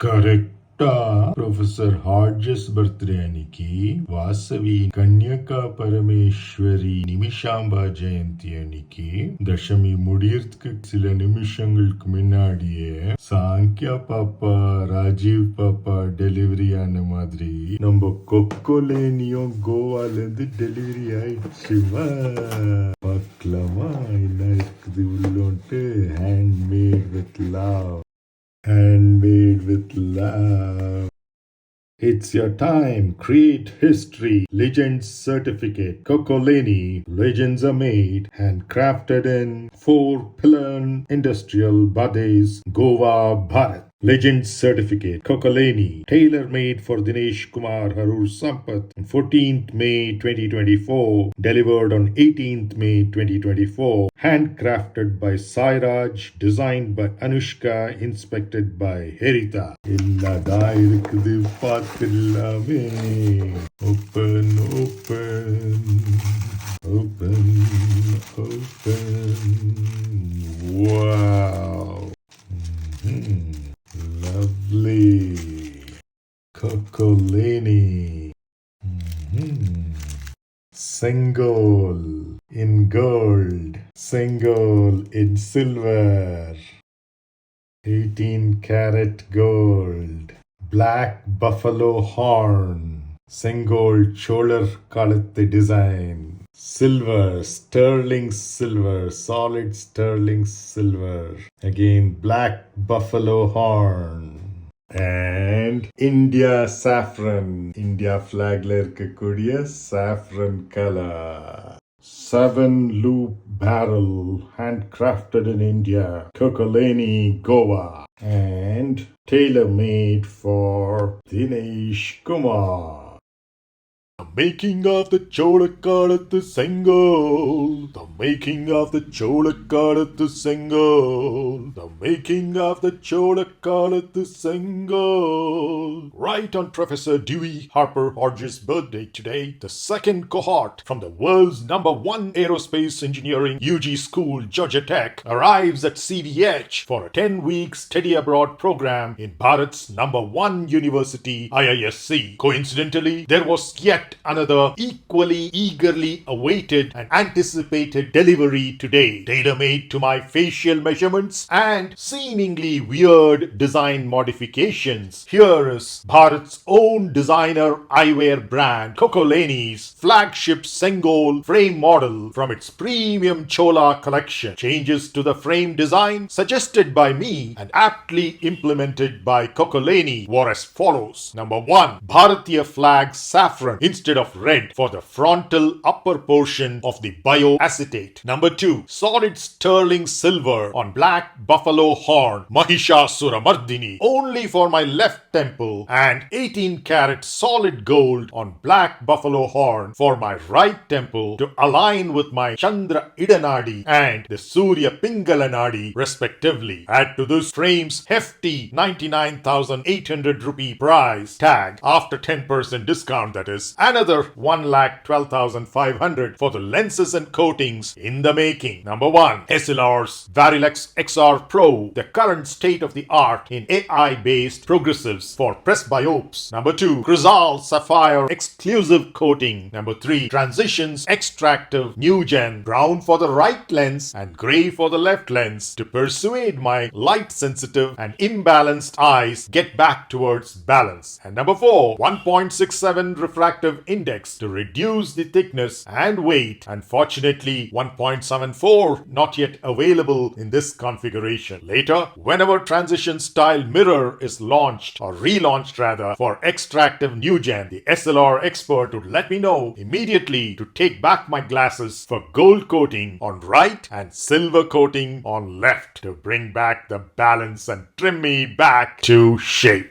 కరెక్టా professor హాడ్జెస్ birthday అనికి Vasavi Kanyaka Parameswari நிமிஷாம்பா Jayanthi அன்னைக்கு தசமி முடியறதுக்கு சில நிமிஷங்களுக்கு முன்னாடியே சாங்கியா பாப்பா ராஜீவ் பாப்பா டெலிவரி ஆன மாதிரி நம்ம கொக்கோலேனியும் கோவால இருந்து டெலிவரி ஆயிடுச்சுமா. பார்க்கலாமா என்ன இருக்குது உள்ளோன்ட்டு. Handmade with love. Handmade with love. It's your time. Create history. Legends certificate. COCO LENI. Legends are made. Handcrafted in 4-pillar industrial bodies. Goa, Bharat. Legends certificate. COCO LENI. Tailormade for Dinesh Kumar Harur Sampath. On 14th May 2024. Delivered on 18th May 2024. Handcrafted by Sairaj. Designed by Anushka. Inspected by Herita. Illada irukkudu paathillaame. Open, open. Open, open. Wow. Lovely. COCO LENI. Sengōl in gold. Sengōl in silver. 18-karat gold. Black Buffalo Horn. Sengōl chōlā kaluthu design. Silver, sterling silver, solid sterling silver. Again, black buffalo horn. And India saffron. India flag la irukkudiya saffron color. 7-loop barrel, handcrafted in India. COCO LENI, Goa. And tailor-made for Dinesh Kumar. The making of the Chola Sengol. The making of the Chola Sengol. The making of the Chola Sengol. Right on Professor Dewey Harper Hodges' birthday today, the second cohort from the world's #1 aerospace engineering UG school, Georgia Tech, arrives at CVH for a 10-week study abroad program in Bharat's #1 university, IISc. Coincidentally, there was yet another eagerly awaited and anticipated delivery today, tailor-made to my facial measurements and seemingly weird design modifications. Here is Bharat's own designer eyewear brand COCO LENI's flagship séṅgōl frame model from its premium chōlā collection. Changes to the frame design suggested by me and aptly implemented by COCO LENI were as follows. Number 1, bhāratīya flag saffron instead of red for the frontal upper portion of the bio-acetate. Number 2, solid sterling silver on black buffalo horn mahiśāsuramardini only for my left temple, and 18-karat solid gold on black buffalo horn for my right temple to align with my Chandra Idanadi and the Surya Pingala Nadi respectively. Add to this frame's hefty 99,800 rupee price tag after 10% discount, that is another 1,12,500 for the lenses and coatings in the making. Number 1, SLR's Varilux XR Pro, the current state of the art in AI-based progressives for presbyopes. Number 2, Crizal Sapphire exclusive coating. Number 3, Transitions Extractive New Gen, brown for the right lens and gray for the left lens to persuade my light sensitive and imbalanced eyes get back towards balance. And number 4, 1.67 refractive index to reduce the thickness and weight. Unfortunately, 1.74 not yet available in this configuration. Later, whenever transition style mirror is launched or relaunched rather for extractive new gen, the SLR expert would let me know immediately to take back my glasses for gold coating on right and silver coating on left to bring back the balance and trim me back to shape.